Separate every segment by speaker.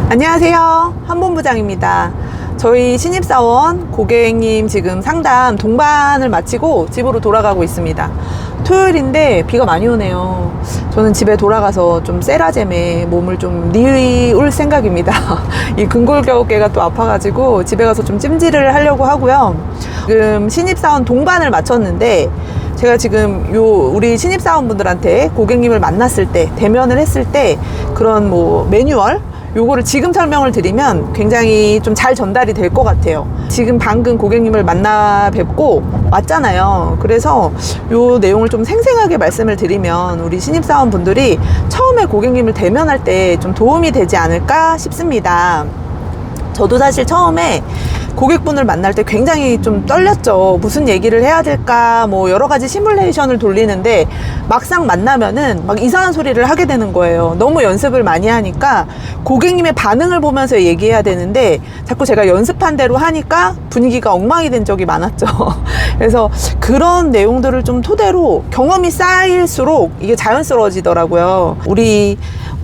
Speaker 1: 안녕하세요, 한본부장입니다. 저희 신입사원 고객님 지금 상담 동반을 마치고 집으로 돌아가고 있습니다. 토요일인데 비가 많이 오네요. 저는 집에 돌아가서 좀 세라젬에 몸을 좀 뉘울 생각입니다. 이 근골격계가 또 아파가지고 집에 가서 좀 찜질을 하려고 하고요. 지금 신입사원 동반을 마쳤는데 제가 지금 우리 신입사원분들한테 고객님을 만났을 때, 대면을 했을 때 그런 매뉴얼 요거를 지금 설명을 드리면 굉장히 좀 잘 전달이 될 것 같아요. 지금 방금 고객님을 만나 뵙고 왔잖아요. 그래서 요 내용을 좀 생생하게 말씀을 드리면 우리 신입사원분들이 처음에 고객님을 대면할 때 좀 도움이 되지 않을까 싶습니다. 저도 사실 처음에 고객분을 만날 때 굉장히 좀 떨렸죠. 무슨 얘기를 해야 될까, 여러 가지 시뮬레이션을 돌리는데 막상 만나면은 막 이상한 소리를 하게 되는 거예요. 너무 연습을 많이 하니까 고객님의 반응을 보면서 얘기해야 되는데 자꾸 제가 연습한 대로 하니까 분위기가 엉망이 된 적이 많았죠. 그래서 그런 내용들을 좀 토대로 경험이 쌓일수록 이게 자연스러워지더라고요. 우리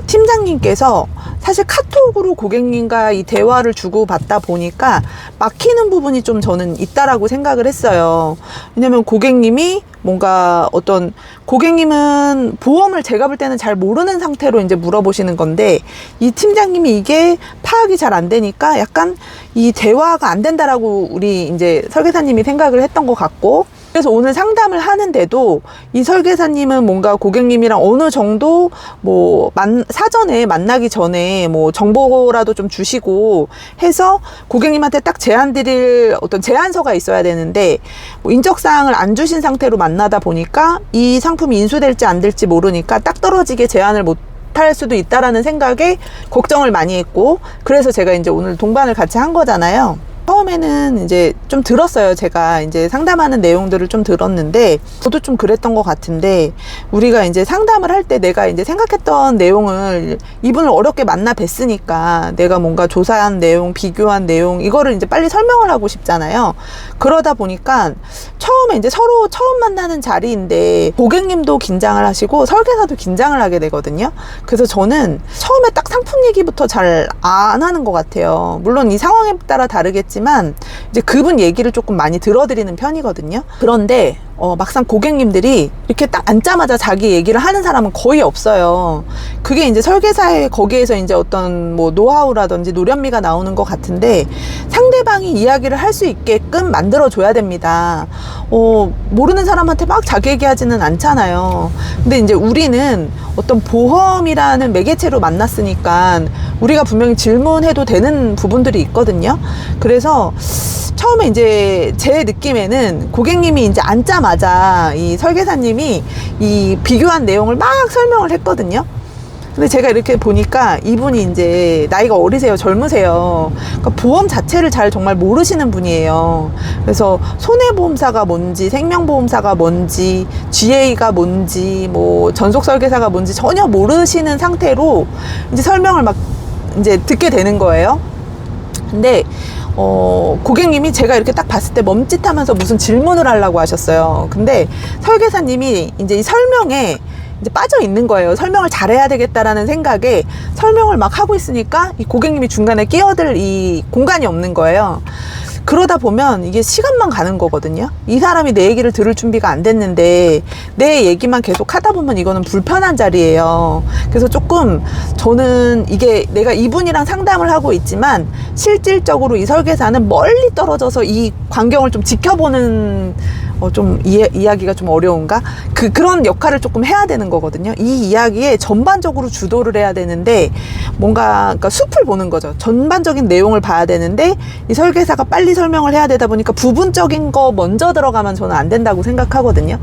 Speaker 1: 팀장님께서 사실 카톡으로 고객님과 이 대화를 주고받다 보니까 막히는 부분이 좀 저는 있다라고 생각을 했어요. 왜냐면 고객님이 고객님은 보험을 제가 볼 때는 잘 모르는 상태로 이제 물어보시는 건데 이 팀장님이 이게 파악이 잘 안 되니까 약간 이 대화가 안 된다라고 우리 이제 설계사님이 생각을 했던 것 같고, 그래서 오늘 상담을 하는데도 이 설계사님은 뭔가 고객님이랑 어느 정도 사전에 만나기 전에 정보라도 좀 주시고 해서 고객님한테 딱 제안 드릴 어떤 제안서가 있어야 되는데 인적사항을 안 주신 상태로 만나다 보니까 이 상품이 인수될지 안 될지 모르니까 딱 떨어지게 제안을 못 할 수도 있다라는 생각에 걱정을 많이 했고, 그래서 제가 이제 오늘 동반을 같이 한 거잖아요. 처음에는 이제 좀 들었어요. 제가 이제 상담하는 내용들을 좀 들었는데 저도 좀 그랬던 것 같은데, 우리가 이제 상담을 할 때 내가 이제 생각했던 내용을 이분을 어렵게 만나 뵀으니까 내가 뭔가 조사한 내용, 비교한 내용 이거를 이제 빨리 설명을 하고 싶잖아요. 그러다 보니까 처음에 이제 서로 처음 만나는 자리인데 고객님도 긴장을 하시고 설계사도 긴장을 하게 되거든요. 그래서 저는 처음에 딱 상품 얘기부터 잘 안 하는 것 같아요. 물론 이 상황에 따라 다르겠지만 이제 그분 얘기를 조금 많이 들어드리는 편이거든요. 그런데 막상 고객님들이 이렇게 딱 앉자마자 자기 얘기를 하는 사람은 거의 없어요. 그게 이제 설계사의 거기에서 이제 어떤 노하우라든지 노련미가 나오는 것 같은데, 상대방이 이야기를 할 수 있게끔 만들어줘야 됩니다. 모르는 사람한테 막 자기 얘기하지는 않잖아요. 근데 이제 우리는 어떤 보험이라는 매개체로 만났으니까 우리가 분명히 질문해도 되는 부분들이 있거든요. 그래서 처음에 이제 제 느낌에는 고객님이 이제 앉자마자 이 설계사님이 이 비교한 내용을 막 설명을 했거든요. 근데 제가 이렇게 보니까 이분이 이제 나이가 어리세요, 젊으세요. 그러니까 보험 자체를 잘 정말 모르시는 분이에요. 그래서 손해보험사가 뭔지, 생명보험사가 뭔지, GA가 뭔지, 전속설계사가 뭔지 전혀 모르시는 상태로 이제 설명을 막 이제 듣게 되는 거예요. 근데 고객님이 제가 이렇게 딱 봤을 때 멈칫하면서 무슨 질문을 하려고 하셨어요. 근데 설계사님이 이제 이 설명에 이제 빠져 있는 거예요. 설명을 잘해야 되겠다라는 생각에 설명을 막 하고 있으니까 이 고객님이 중간에 끼어들 이 공간이 없는 거예요. 그러다 보면 이게 시간만 가는 거거든요. 이 사람이 내 얘기를 들을 준비가 안 됐는데 내 얘기만 계속 하다 보면 이거는 불편한 자리예요. 그래서 조금 저는 이게 내가 이분이랑 상담을 하고 있지만 실질적으로 이 설계사는 멀리 떨어져서 이 광경을 좀 지켜보는 이야기가 좀 어려운가? 그런 역할을 조금 해야 되는 거거든요. 이 이야기에 전반적으로 주도를 해야 되는데 그러니까 숲을 보는 거죠. 전반적인 내용을 봐야 되는데 이 설계사가 빨리 설명을 해야 되다 보니까 부분적인 거 먼저 들어가면 저는 안 된다고 생각하거든요.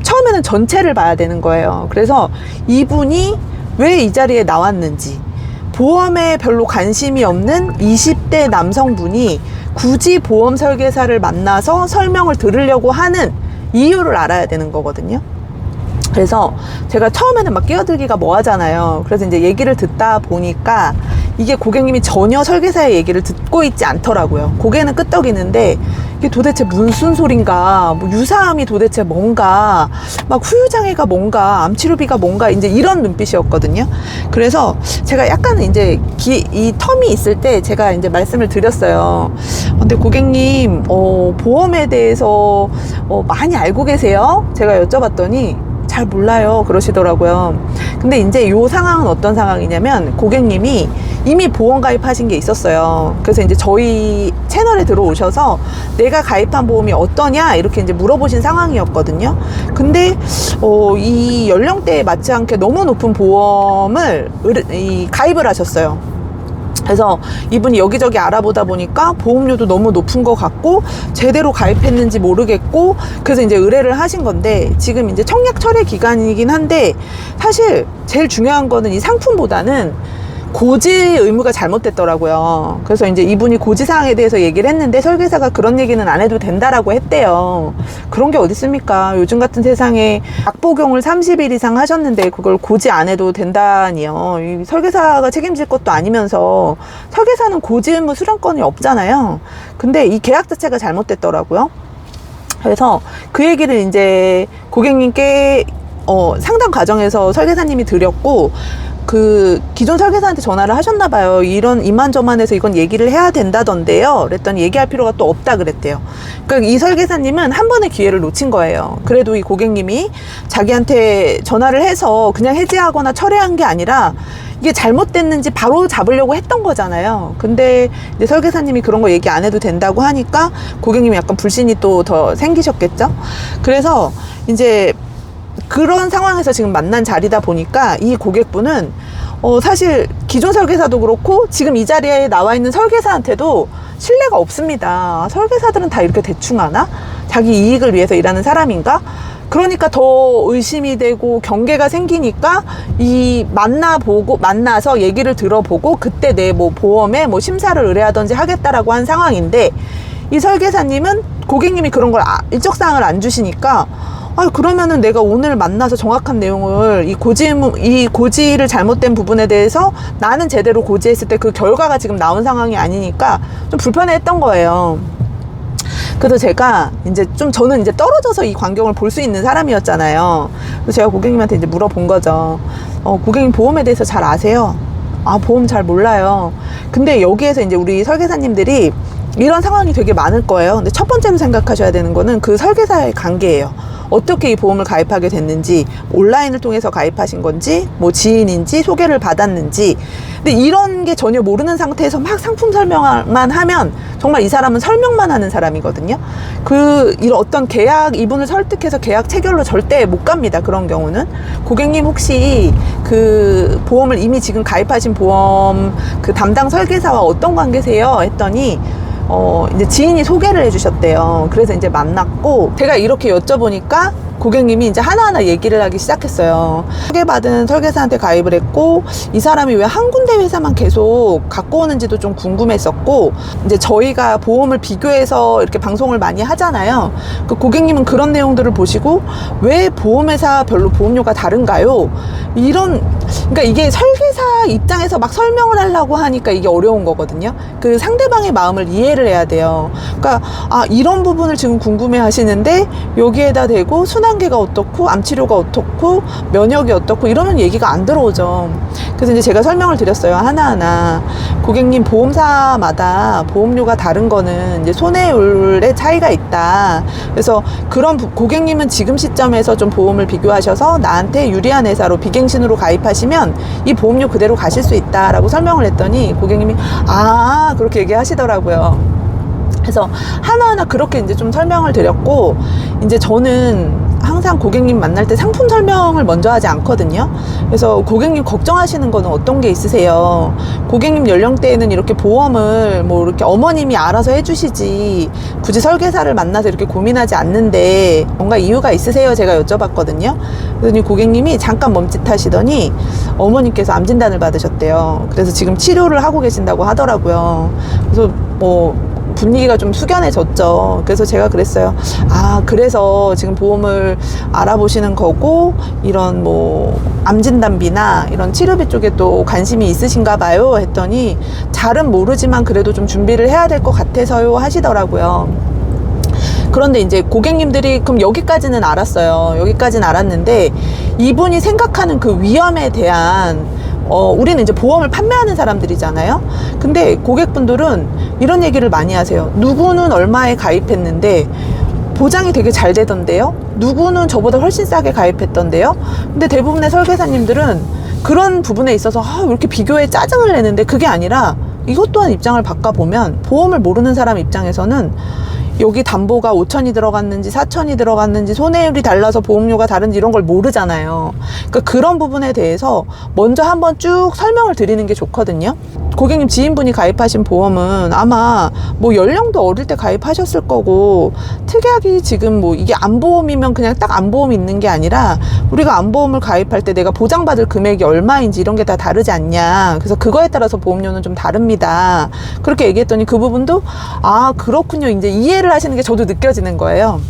Speaker 1: 처음에는 전체를 봐야 되는 거예요. 그래서 이분이 왜 이 자리에 나왔는지, 보험에 별로 관심이 없는 20대 남성분이 굳이 보험 설계사를 만나서 설명을 들으려고 하는 이유를 알아야 되는 거거든요. 그래서 제가 처음에는 막 끼어들기가 뭐하잖아요. 그래서 이제 얘기를 듣다 보니까 이게 고객님이 전혀 설계사의 얘기를 듣고 있지 않더라고요. 고개는 끄덕이는데 이게 도대체 무슨 소린가, 뭐 유사암이 도대체 뭔가, 막 후유장애가 뭔가, 암치료비가 뭔가, 이제 이런 눈빛이었거든요. 그래서 제가 약간 이제 이 텀이 있을 때 제가 이제 말씀을 드렸어요. 근데 고객님, 보험에 대해서 많이 알고 계세요? 제가 여쭤봤더니 잘 몰라요 그러시더라고요. 근데 이제 요 상황은 어떤 상황이냐면 고객님이 이미 보험 가입하신 게 있었어요. 그래서 이제 저희 채널에 들어오셔서 내가 가입한 보험이 어떠냐 이렇게 이제 물어보신 상황이었거든요. 근데 이 연령대에 맞지 않게 너무 높은 보험을 가입을 하셨어요. 그래서 이분이 여기저기 알아보다 보니까 보험료도 너무 높은 것 같고 제대로 가입했는지 모르겠고, 그래서 이제 의뢰를 하신 건데, 지금 이제 청약 철회 기간이긴 한데 사실 제일 중요한 거는 이 상품보다는 고지 의무가 잘못됐더라고요. 그래서 이제 이분이 고지사항에 대해서 얘기를 했는데 설계사가 그런 얘기는 안 해도 된다라고 했대요. 그런 게 어디 있습니까? 요즘 같은 세상에 악복용을 30일 이상 하셨는데 그걸 고지 안 해도 된다니요. 이 설계사가 책임질 것도 아니면서, 설계사는 고지 의무 수령권이 없잖아요. 근데 이 계약 자체가 잘못됐더라고요. 그래서 그 얘기를 이제 고객님께 상담 과정에서 설계사님이 드렸고, 그 기존 설계사한테 전화를 하셨나 봐요. 이런 이만저만해서 이건 얘기를 해야 된다던데요. 그랬더니 얘기할 필요가 또 없다 그랬대요. 그러니까 이 설계사님은 한 번의 기회를 놓친 거예요. 그래도 이 고객님이 자기한테 전화를 해서 그냥 해지하거나 철회한 게 아니라 이게 잘못됐는지 바로 잡으려고 했던 거잖아요. 근데 이제 설계사님이 그런 거 얘기 안 해도 된다고 하니까 고객님이 약간 불신이 또 더 생기셨겠죠. 그래서 이제 그런 상황에서 지금 만난 자리다 보니까 이 고객분은 사실 기존 설계사도 그렇고 지금 이 자리에 나와 있는 설계사한테도 신뢰가 없습니다. 설계사들은 다 이렇게 대충 하나? 자기 이익을 위해서 일하는 사람인가? 그러니까 더 의심이 되고 경계가 생기니까 만나서 얘기를 들어보고 그때 내 뭐 보험에 뭐 심사를 의뢰하든지 하겠다라고 한 상황인데, 이 설계사님은 고객님이 그런 걸 일적사항을 안 주시니까, 그러면은 내가 오늘 만나서 정확한 내용을 이 고지를 잘못된 부분에 대해서 나는 제대로 고지했을 때 그 결과가 지금 나온 상황이 아니니까 좀 불편했던 거예요. 그래서 제가 이제 저는 이제 떨어져서 이 광경을 볼 수 있는 사람이었잖아요. 그래서 제가 고객님한테 이제 물어본 거죠. 고객님 보험에 대해서 잘 아세요? 보험 잘 몰라요. 근데 여기에서 이제 우리 설계사님들이 이런 상황이 되게 많을 거예요. 근데 첫 번째로 생각하셔야 되는 거는 그 설계사의 관계예요. 어떻게 이 보험을 가입하게 됐는지, 온라인을 통해서 가입하신 건지, 뭐 지인인지, 소개를 받았는지. 근데 이런 게 전혀 모르는 상태에서 막 상품 설명만 하면 정말 이 사람은 설명만 하는 사람이거든요. 이런 어떤 이분을 설득해서 계약 체결로 절대 못 갑니다. 그런 경우는. 고객님 혹시 그 보험을 이미 지금 가입하신 보험 그 담당 설계사와 어떤 관계세요? 했더니 이제 지인이 소개를 해주셨대요. 그래서 이제 만났고, 제가 이렇게 여쭤보니까 고객님이 이제 하나하나 얘기를 하기 시작했어요. 소개받은 설계사한테 가입을 했고, 이 사람이 왜 한 군데 회사만 계속 갖고 오는지도 좀 궁금했었고, 이제 저희가 보험을 비교해서 이렇게 방송을 많이 하잖아요. 그 고객님은 그런 내용들을 보시고 왜 보험회사별로 보험료가 다른가요? 그러니까 이게 설계사 입장에서 막 설명을 하려고 하니까 이게 어려운 거거든요. 그 상대방의 마음을 이해를 해야 돼요. 그러니까 이런 부분을 지금 궁금해 하시는데 여기에다 대고 순환계가 어떻고 암치료가 어떻고 면역이 어떻고 이러면 얘기가 안 들어오죠. 그래서 이제 제가 설명을 드렸어요. 하나하나. 고객님, 보험사마다 보험료가 다른 거는 이제 손해율의 차이가 있다. 그래서 고객님은 지금 시점에서 좀 보험을 비교하셔서 나한테 유리한 회사로 비갱신으로 가입하시면 이 보험료 그대로 가실 수 있다라고 설명을 했더니 고객님이 그렇게 얘기하시더라고요. 그래서 하나하나 그렇게 이제 좀 설명을 드렸고, 이제 저는 항상 고객님 만날 때 상품 설명을 먼저 하지 않거든요. 그래서 고객님 걱정하시는 거는 어떤 게 있으세요? 고객님 연령대에는 이렇게 보험을 뭐 이렇게 어머님이 알아서 해주시지 굳이 설계사를 만나서 이렇게 고민하지 않는데 뭔가 이유가 있으세요? 제가 여쭤봤거든요. 그랬더니 고객님이 잠깐 멈칫하시더니 어머님께서 암 진단을 받으셨대요. 그래서 지금 치료를 하고 계신다고 하더라고요. 그래서 분위기가 좀 숙연해졌죠. 그래서 제가 그랬어요. 아, 그래서 지금 보험을 알아보시는 거고, 이런 뭐 암진단비나 이런 치료비 쪽에 또 관심이 있으신가 봐요 했더니, 잘은 모르지만 그래도 좀 준비를 해야 될 것 같아서요 하시더라고요. 그런데 이제 고객님들이 그럼 여기까지는 알았어요. 여기까지는 알았는데, 이분이 생각하는 그 위험에 대한 우리는 이제 보험을 판매하는 사람들이잖아요. 근데 고객분들은 이런 얘기를 많이 하세요. 누구는 얼마에 가입했는데 보장이 되게 잘 되던데요. 누구는 저보다 훨씬 싸게 가입했던데요. 근데 대부분의 설계사님들은 그런 부분에 있어서 왜 이렇게 비교에 짜증을 내는데, 그게 아니라 이것 또한 입장을 바꿔보면, 보험을 모르는 사람 입장에서는 여기 담보가 5천이 들어갔는지 4천이 들어갔는지 손해율이 달라서 보험료가 다른지 이런 걸 모르잖아요. 그러니까 그런 부분에 대해서 먼저 한번 쭉 설명을 드리는 게 좋거든요. 고객님 지인분이 가입하신 보험은 아마 뭐 연령도 어릴 때 가입하셨을 거고, 특약이 지금 뭐 이게 암보험이면 그냥 딱 암보험이 있는 게 아니라, 우리가 암보험을 가입할 때 내가 보장받을 금액이 얼마인지 이런 게 다 다르지 않냐. 그래서 그거에 따라서 보험료는 좀 다릅니다. 그렇게 얘기했더니 그 부분도 아, 그렇군요. 이제 이해를 하시는 게 저도 느껴지는 거예요.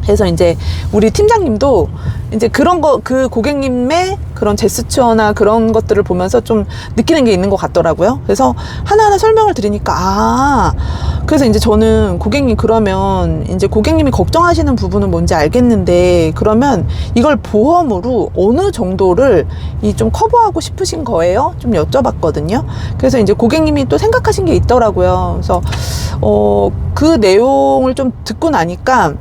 Speaker 1: 그래서 이제 우리 팀장님도 이제 그런 거, 그 고객님의 그런 제스처나 그런 것들을 보면서 좀 느끼는 게 있는 것 같더라고요. 그래서 하나하나 설명을 드리니까, 그래서 이제 저는 고객님, 그러면 이제 고객님이 걱정하시는 부분은 뭔지 알겠는데, 그러면 이걸 보험으로 어느 정도를 좀 커버하고 싶으신 거예요? 좀 여쭤봤거든요. 그래서 이제 고객님이 또 생각하신 게 있더라고요. 그래서 그 내용을 좀 듣고 나니까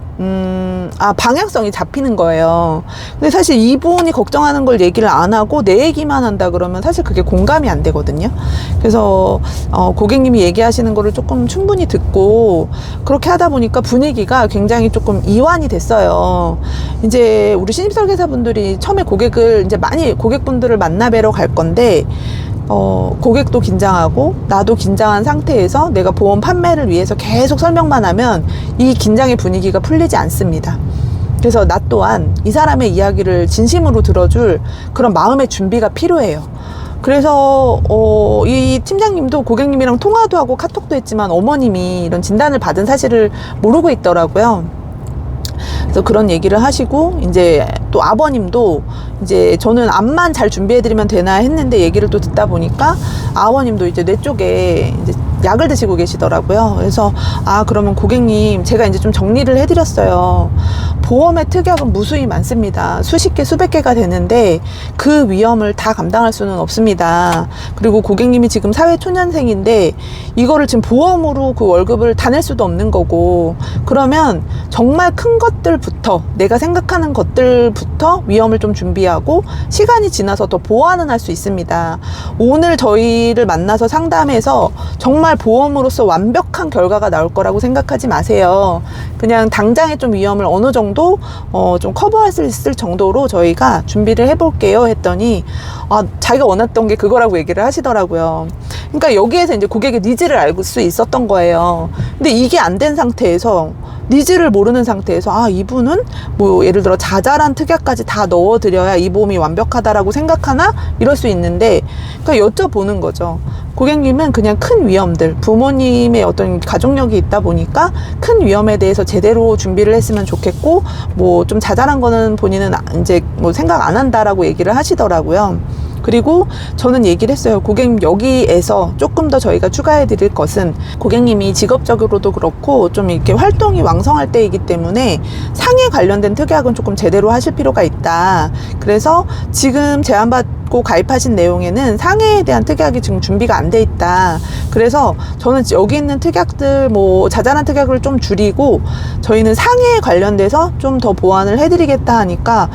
Speaker 1: 방향성이 잡히는 거예요. 근데 사실 이분이 걱정하는 걸 얘기를 안 하고 내 얘기만 한다 그러면 사실 그게 공감이 안 되거든요. 그래서 고객님이 얘기하시는 거를 조금 충분히 듣고 그렇게 하다 보니까 분위기가 굉장히 조금 이완이 됐어요. 이제 우리 신입설계사분들이 처음에 고객을 이제 많이 고객분들을 만나 뵈러 갈 건데, 고객도 긴장하고 나도 긴장한 상태에서 내가 보험 판매를 위해서 계속 설명만 하면 이 긴장의 분위기가 풀리지 않습니다. 그래서 나 또한 이 사람의 이야기를 진심으로 들어줄 그런 마음의 준비가 필요해요. 그래서 이 팀장님도 고객님이랑 통화도 하고 카톡도 했지만 어머님이 이런 진단을 받은 사실을 모르고 있더라고요. 그래서 그런 얘기를 하시고, 이제 또 아버님도 이제 저는 암만 잘 준비해드리면 되나 했는데 얘기를 또 듣다 보니까 아버님도 이제 뇌 쪽에 이제 약을 드시고 계시더라고요. 그래서 그러면 고객님, 제가 이제 좀 정리를 해드렸어요. 보험의 특약은 무수히 많습니다. 수십 개, 수백 개가 되는데 그 위험을 다 감당할 수는 없습니다. 그리고 고객님이 지금 사회초년생인데 이거를 지금 보험으로 그 월급을 다 낼 수도 없는 거고, 그러면 정말 큰 것들부터, 내가 생각하는 것들부터 위험을 좀 준비하고 시간이 지나서 더 보완은 할 수 있습니다. 오늘 저희를 만나서 상담해서 정말 보험으로서 완벽한 결과가 나올 거라고 생각하지 마세요. 그냥 당장의 좀 위험을 어느 정도 좀 커버할 수 있을 정도로 저희가 준비를 해볼게요 했더니 자기가 원했던 게 그거라고 얘기를 하시더라고요. 그러니까 여기에서 이제 고객의 니즈를 알 수 있었던 거예요. 근데 이게 안 된 상태에서, 니즈를 모르는 상태에서 이분은 뭐 예를 들어 자잘한 특약까지 다 넣어드려야 이 보험이 완벽하다라고 생각하나? 이럴 수 있는데, 그러니까 여쭤보는 거죠. 고객님은 그냥 큰 위험들, 부모님의 어떤 가족력이 있다 보니까 큰 위험에 대해서 제대로 준비를 했으면 좋겠고, 뭐 좀 자잘한 거는 본인은 이제 뭐 생각 안 한다라고 얘기를 하시더라고요. 그리고 저는 얘기를 했어요. 고객님, 여기에서 조금 더 저희가 추가해 드릴 것은, 고객님이 직업적으로도 그렇고 좀 이렇게 활동이 왕성할 때이기 때문에 상해 관련된 특약은 조금 제대로 하실 필요가 있다. 그래서 지금 제안받고 가입하신 내용에는 상해에 대한 특약이 지금 준비가 안 돼 있다. 그래서 저는 여기 있는 특약들, 뭐 자잘한 특약을 좀 줄이고 저희는 상해에 관련돼서 좀 더 보완을 해드리겠다 하니까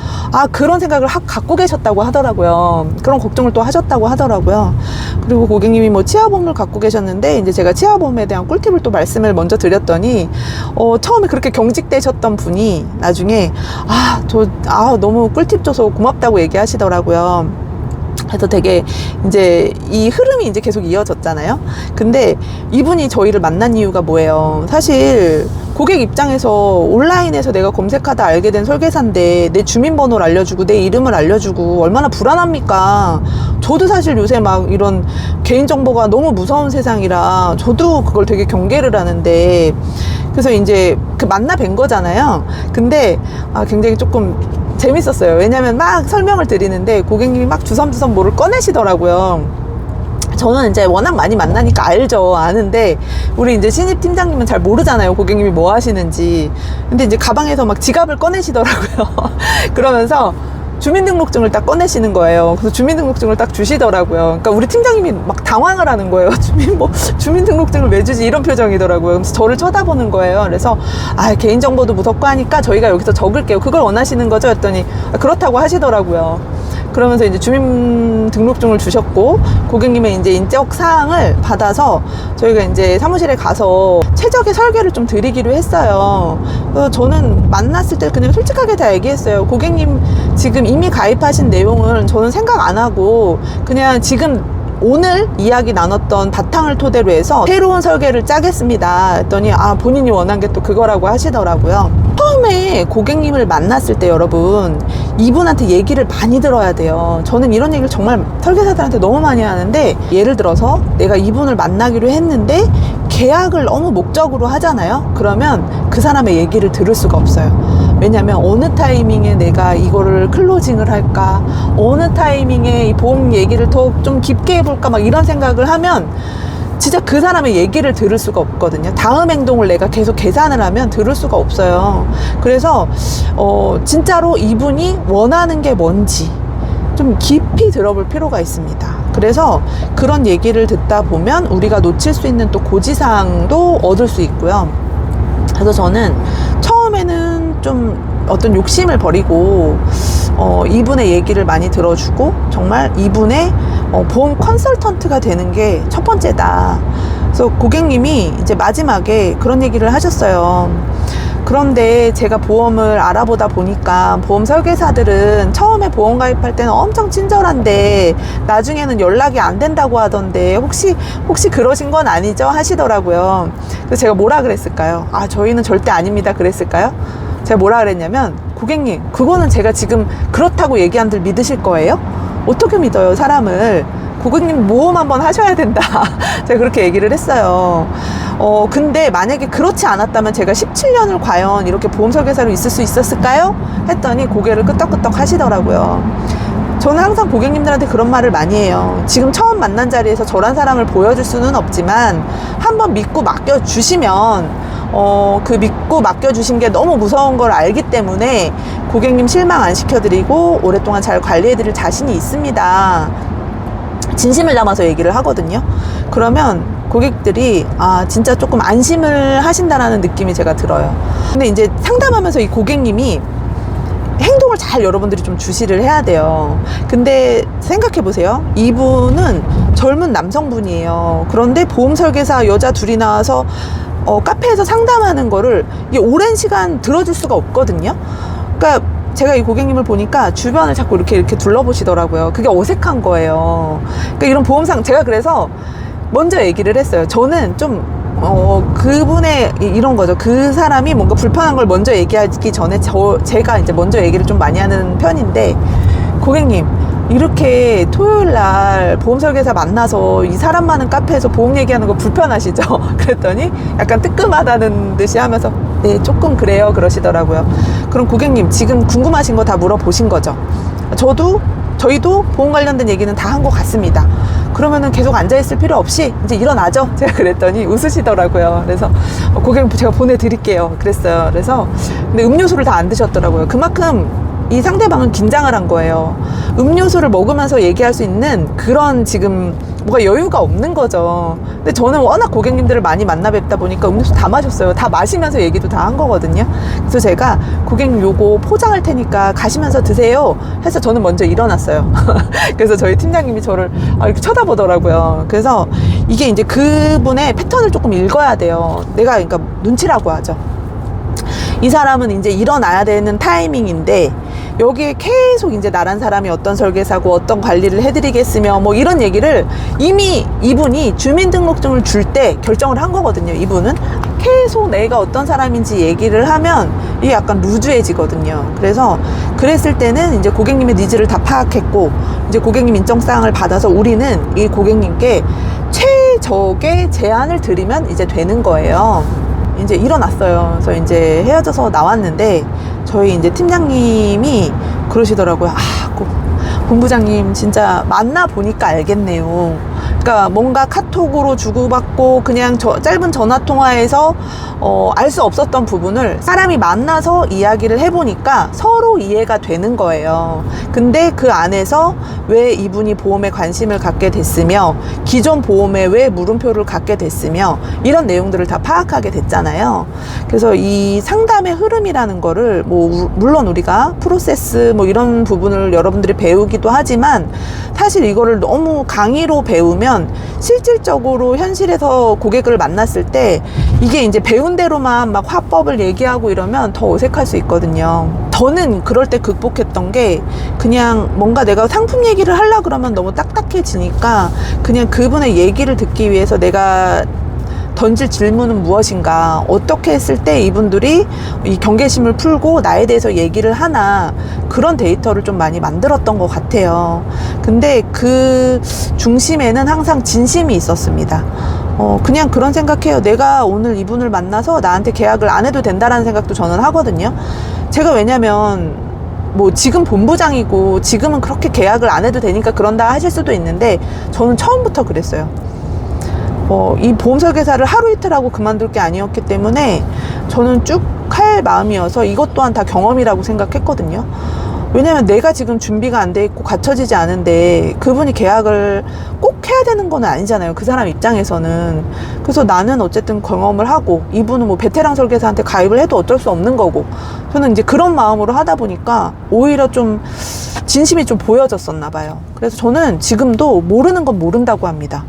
Speaker 1: 그런 생각을 갖고 계셨다고 하더라고요. 그런 걱정을 또 하셨다고 하더라고요. 그리고 고객님이 뭐 치아보험을 갖고 계셨는데, 이제 제가 치아보험에 대한 꿀팁을 또 말씀을 먼저 드렸더니 처음에 그렇게 경직되셨던 분이 나중에 너무 꿀팁 줘서 고맙다고 얘기하시더라고요. 그래서 되게 이제 이 흐름이 이제 계속 이어졌잖아요. 근데 이분이 저희를 만난 이유가 뭐예요? 사실 고객 입장에서 온라인에서 내가 검색하다 알게 된 설계사인데 내 주민번호를 알려주고 내 이름을 알려주고 얼마나 불안합니까? 저도 사실 요새 막 이런 개인정보가 너무 무서운 세상이라 저도 그걸 되게 경계를 하는데, 그래서 이제 그 만나 뵌 거잖아요. 근데 굉장히 조금 재밌었어요. 왜냐면 막 설명을 드리는데 고객님이 막 주섬주섬 뭐를 꺼내시더라고요. 저는 이제 워낙 많이 만나니까 알죠. 아는데 우리 이제 신입 팀장님은 잘 모르잖아요. 고객님이 뭐 하시는지. 근데 이제 가방에서 막 지갑을 꺼내시더라고요. 그러면서 주민등록증을 딱 꺼내시는 거예요. 그래서 주민등록증을 딱 주시더라고요. 그러니까 우리 팀장님이 막 당황을 하는 거예요. 주민등록증을 왜 주지? 이런 표정이더라고요. 그래서 저를 쳐다보는 거예요. 그래서 개인정보도 무섭고 하니까 저희가 여기서 적을게요. 그걸 원하시는 거죠? 했더니 그렇다고 하시더라고요. 그러면서 이제 주민등록증을 주셨고, 고객님의 이제 인적 사항을 받아서 저희가 이제 사무실에 가서 최적의 설계를 좀 드리기로 했어요. 그래서 저는 만났을 때 그냥 솔직하게 다 얘기했어요. 고객님 지금 이미 가입하신 내용을 저는 생각 안 하고 그냥 지금 오늘 이야기 나눴던 바탕을 토대로 해서 새로운 설계를 짜겠습니다 했더니 본인이 원한 게 또 그거라고 하시더라고요. 처음에 고객님을 만났을 때 여러분 이분한테 얘기를 많이 들어야 돼요. 저는 이런 얘기를 정말 설계사들한테 너무 많이 하는데, 예를 들어서 내가 이분을 만나기로 했는데 계약을 너무 목적으로 하잖아요. 그러면 그 사람의 얘기를 들을 수가 없어요. 왜냐면 어느 타이밍에 내가 이거를 클로징을 할까, 어느 타이밍에 이 보험 얘기를 더 좀 깊게 해볼까, 막 이런 생각을 하면 진짜 그 사람의 얘기를 들을 수가 없거든요. 다음 행동을 내가 계속 계산을 하면 들을 수가 없어요. 그래서 진짜로 이분이 원하는 게 뭔지 좀 깊이 들어볼 필요가 있습니다. 그래서 그런 얘기를 듣다 보면 우리가 놓칠 수 있는 또 고지사항도 얻을 수 있고요. 그래서 저는 처음에는 좀 어떤 욕심을 버리고 이분의 얘기를 많이 들어주고 정말 이분의 보험 컨설턴트가 되는 게 첫 번째다. 그래서 고객님이 이제 마지막에 그런 얘기를 하셨어요. 그런데 제가 보험을 알아보다 보니까 보험 설계사들은 처음에 보험 가입할 때는 엄청 친절한데 나중에는 연락이 안 된다고 하던데 혹시 그러신 건 아니죠? 하시더라고요. 그래서 제가 뭐라 그랬을까요? 저희는 절대 아닙니다. 그랬을까요? 제가 뭐라 그랬냐면, 고객님, 그거는 제가 지금 그렇다고 얘기한들 믿으실 거예요? 어떻게 믿어요, 사람을? 고객님 모험 한번 하셔야 된다. 제가 그렇게 얘기를 했어요. 근데 만약에 그렇지 않았다면 제가 17년을 과연 이렇게 보험 설계사로 있을 수 있었을까요? 했더니 고개를 끄덕끄덕 하시더라고요. 저는 항상 고객님들한테 그런 말을 많이 해요. 지금 처음 만난 자리에서 저란 사람을 보여줄 수는 없지만 한번 믿고 맡겨주시면 그 믿고 맡겨주신 게 너무 무서운 걸 알기 때문에 고객님 실망 안 시켜드리고 오랫동안 잘 관리해드릴 자신이 있습니다. 진심을 담아서 얘기를 하거든요. 그러면 고객들이 진짜 조금 안심을 하신다라는 느낌이 제가 들어요. 근데 이제 상담하면서 이 고객님이 행동을 잘 여러분들이 좀 주시를 해야 돼요. 근데 생각해 보세요. 이분은 젊은 남성분이에요. 그런데 보험 설계사 여자 둘이 나와서 카페에서 상담하는 거를 오랜 시간 들어줄 수가 없거든요. 그러니까 제가 이 고객님을 보니까 주변을 자꾸 이렇게 둘러보시더라고요. 그게 어색한 거예요. 그러니까 이런 보험상 제가 그래서 먼저 얘기를 했어요. 저는 좀 그분의 이런 거죠. 그 사람이 뭔가 불편한 걸 먼저 얘기하기 전에 제가 이제 먼저 얘기를 좀 많이 하는 편인데, 고객님, 이렇게 토요일 날 보험 설계사 만나서 이 사람 많은 카페에서 보험 얘기하는 거 불편하시죠? 그랬더니 약간 뜨끔하다는 듯이 하면서 네, 조금 그래요. 그러시더라고요. 그럼 고객님, 지금 궁금하신 거 다 물어보신 거죠? 저희도 보험 관련된 얘기는 다 한 것 같습니다. 그러면은 계속 앉아있을 필요 없이 이제 일어나죠? 제가 그랬더니 웃으시더라고요. 그래서 고객님 제가 보내드릴게요. 그랬어요. 그래서 근데 음료수를 다 안 드셨더라고요. 그만큼 이 상대방은 긴장을 한 거예요. 음료수를 먹으면서 얘기할 수 있는 그런 지금 뭐가 여유가 없는 거죠. 근데 저는 워낙 고객님들을 많이 만나 뵙다 보니까 음료수 다 마셨어요. 다 마시면서 얘기도 다 한 거거든요. 그래서 제가 고객님 요거 포장할 테니까 가시면서 드세요 해서 저는 먼저 일어났어요. 그래서 저희 팀장님이 저를 이렇게 쳐다보더라고요. 그래서 이게 이제 그분의 패턴을 조금 읽어야 돼요. 내가 그러니까 눈치라고 하죠. 이 사람은 이제 일어나야 되는 타이밍인데 여기에 계속 이제 나란 사람이 어떤 설계사고 어떤 관리를 해드리겠으며 뭐 이런 얘기를 이미 이분이 주민등록증을 줄 때 결정을 한 거거든요. 이분은 계속 내가 어떤 사람인지 얘기를 하면 이게 약간 루즈해지거든요. 그래서 그랬을 때는 이제 고객님의 니즈를 다 파악했고 이제 고객님 인정사항을 받아서 우리는 이 고객님께 최적의 제안을 드리면 이제 되는 거예요. 이제 일어났어요. 그래서 이제 헤어져서 나왔는데 저희 이제 팀장님이 그러시더라고요. 본부장님 진짜 만나 보니까 알겠네요. 그러니까 뭔가 카톡으로 주고받고 그냥 짧은 전화 통화에서 알 수 없었던 부분을 사람이 만나서 이야기를 해보니까 서로 이해가 되는 거예요. 근데 그 안에서 왜 이분이 보험에 관심을 갖게 됐으며 기존 보험에 왜 물음표를 갖게 됐으며 이런 내용들을 다 파악하게 됐잖아요. 그래서 이 상담의 흐름이라는 거를 물론 우리가 프로세스 이런 부분을 여러분들이 배우기도 하지만 사실 이거를 너무 강의로 배우면 실질적으로 현실에서 고객을 만났을 때 이게 이제 배운 대로만 막 화법을 얘기하고 이러면 더 어색할 수 있거든요. 저는 그럴 때 극복했던 게 그냥 뭔가 내가 상품 얘기를 하려고 그러면 너무 딱딱해지니까 그냥 그분의 얘기를 듣기 위해서 내가 던질 질문은 무엇인가, 어떻게 했을 때 이분들이 이 경계심을 풀고 나에 대해서 얘기를 하나, 그런 데이터를 좀 많이 만들었던 것 같아요. 근데 그 중심에는 항상 진심이 있었습니다. 그냥 그런 생각해요. 내가 오늘 이분을 만나서 나한테 계약을 안 해도 된다라는 생각도 저는 하거든요. 제가 왜냐면 지금 본부장이고 지금은 그렇게 계약을 안 해도 되니까 그런다 하실 수도 있는데 저는 처음부터 그랬어요. 이 보험 설계사를 하루 이틀 하고 그만둘 게 아니었기 때문에 저는 쭉 할 마음이어서 이것 또한 다 경험이라고 생각했거든요. 왜냐면 내가 지금 준비가 안 돼 있고 갖춰지지 않은데 그분이 계약을 꼭 해야 되는 건 아니잖아요. 그 사람 입장에서는. 그래서 나는 어쨌든 경험을 하고 이분은 베테랑 설계사한테 가입을 해도 어쩔 수 없는 거고 저는 이제 그런 마음으로 하다 보니까 오히려 좀 진심이 좀 보여졌었나 봐요. 그래서 저는 지금도 모르는 건 모른다고 합니다.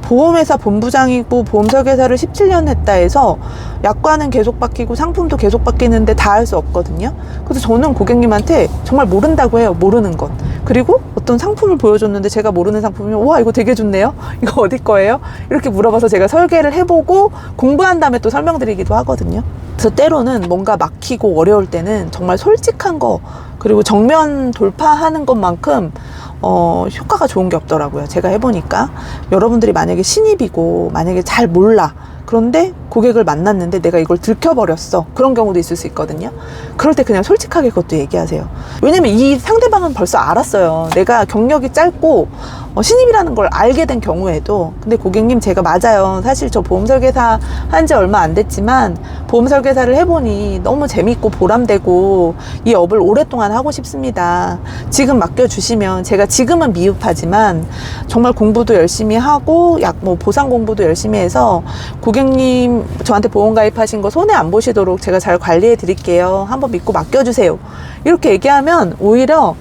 Speaker 1: 보험회사 본부장이고 보험 설계사를 17년 했다 해서 약관은 계속 바뀌고 상품도 계속 바뀌는데 다 할 수 없거든요. 그래서 저는 고객님한테 정말 모른다고 해요. 모르는 것. 그리고 어떤 상품을 보여줬는데 제가 모르는 상품이면 와 이거 되게 좋네요. 이거 어디 거예요? 이렇게 물어봐서 제가 설계를 해보고 공부한 다음에 또 설명드리기도 하거든요. 그래서 때로는 뭔가 막히고 어려울 때는 정말 솔직한 거 그리고 정면 돌파하는 것만큼 효과가 좋은 게 없더라고요. 제가 해보니까 여러분들이 만약에 신입이고 만약에 잘 몰라 그런데 고객을 만났는데 내가 이걸 들켜버렸어 그런 경우도 있을 수 있거든요. 그럴 때 그냥 솔직하게 그것도 얘기하세요. 왜냐면 이 상대방은 벌써 알았어요. 내가 경력이 짧고 신입이라는 걸 알게 된 경우에도 근데 고객님 제가 맞아요. 사실 저 보험 설계사 한 지 얼마 안 됐지만 보험 설계사를 해보니 너무 재밌고 보람되고 이 업을 오랫동안 하고 싶습니다. 지금 맡겨주시면 제가 지금은 미흡하지만 정말 공부도 열심히 하고 보상 공부도 열심히 해서 고객님 저한테 보험 가입하신 거 손해 안 보시도록 제가 잘 관리해 드릴게요. 한번 믿고 맡겨주세요. 이렇게 얘기하면 오히려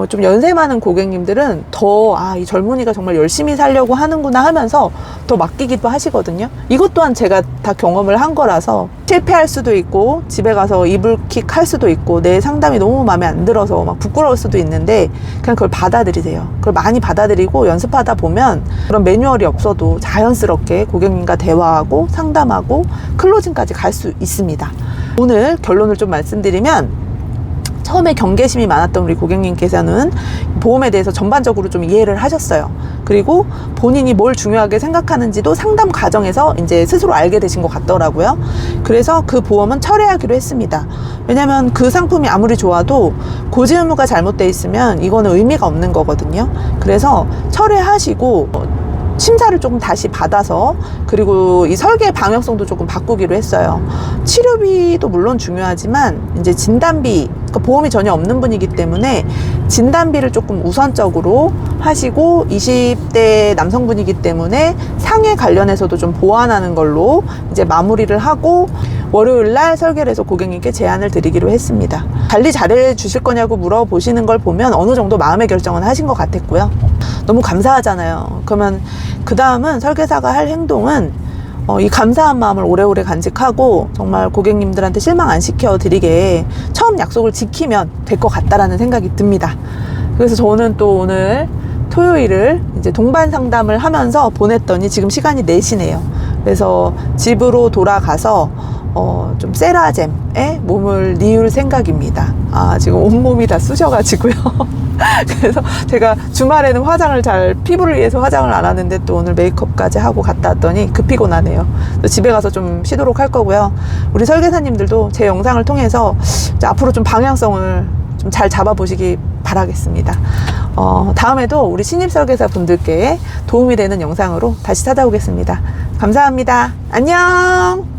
Speaker 1: 좀 연세 많은 고객님들은 더 이 젊은이가 정말 열심히 살려고 하는구나 하면서 더 맡기기도 하시거든요. 이것 또한 제가 다 경험을 한 거라서 실패할 수도 있고 집에 가서 이불킥 할 수도 있고 내 상담이 너무 마음에 안 들어서 막 부끄러울 수도 있는데 그냥 그걸 받아들이세요. 그걸 많이 받아들이고 연습하다 보면 그런 매뉴얼이 없어도 자연스럽게 고객님과 대화하고 상담하고 클로징까지 갈 수 있습니다. 오늘 결론을 좀 말씀드리면 처음에 경계심이 많았던 우리 고객님께서는 보험에 대해서 전반적으로 좀 이해를 하셨어요. 그리고 본인이 뭘 중요하게 생각하는지도 상담 과정에서 이제 스스로 알게 되신 것 같더라고요. 그래서 그 보험은 철회하기로 했습니다. 왜냐면 그 상품이 아무리 좋아도 고지 의무가 잘못되어 있으면 이거는 의미가 없는 거거든요. 그래서 철회하시고 심사를 조금 다시 받아서 그리고 이 설계 방역성도 조금 바꾸기로 했어요. 치료비도 물론 중요하지만 이제 진단비, 그러니까 보험이 전혀 없는 분이기 때문에 진단비를 조금 우선적으로 하시고 20대 남성분이기 때문에 상해 관련해서도 좀 보완하는 걸로 이제 마무리를 하고 월요일 날 설계를 해서 고객님께 제안을 드리기로 했습니다. 관리 잘해 주실 거냐고 물어보시는 걸 보면 어느 정도 마음의 결정은 하신 것 같았고요. 너무 감사하잖아요. 그러면 그 다음은 설계사가 할 행동은 이 감사한 마음을 오래오래 간직하고 정말 고객님들한테 실망 안 시켜드리게 처음 약속을 지키면 될 것 같다라는 생각이 듭니다. 그래서 저는 또 오늘 토요일을 이제 동반 상담을 하면서 보냈더니 지금 시간이 4시네요. 그래서 집으로 돌아가서 좀 세라젬에 몸을 뉘울 생각입니다. 지금 온몸이 다 쑤셔가지고요. 그래서 제가 주말에는 피부를 위해서 화장을 안 하는데 또 오늘 메이크업까지 하고 갔다 왔더니 급 피곤하네요. 집에 가서 좀 쉬도록 할 거고요. 우리 설계사님들도 제 영상을 통해서 앞으로 좀 방향성을 좀 잘 잡아보시기 바라겠습니다. 다음에도 우리 신입 설계사 분들께 도움이 되는 영상으로 다시 찾아오겠습니다. 감사합니다. 안녕!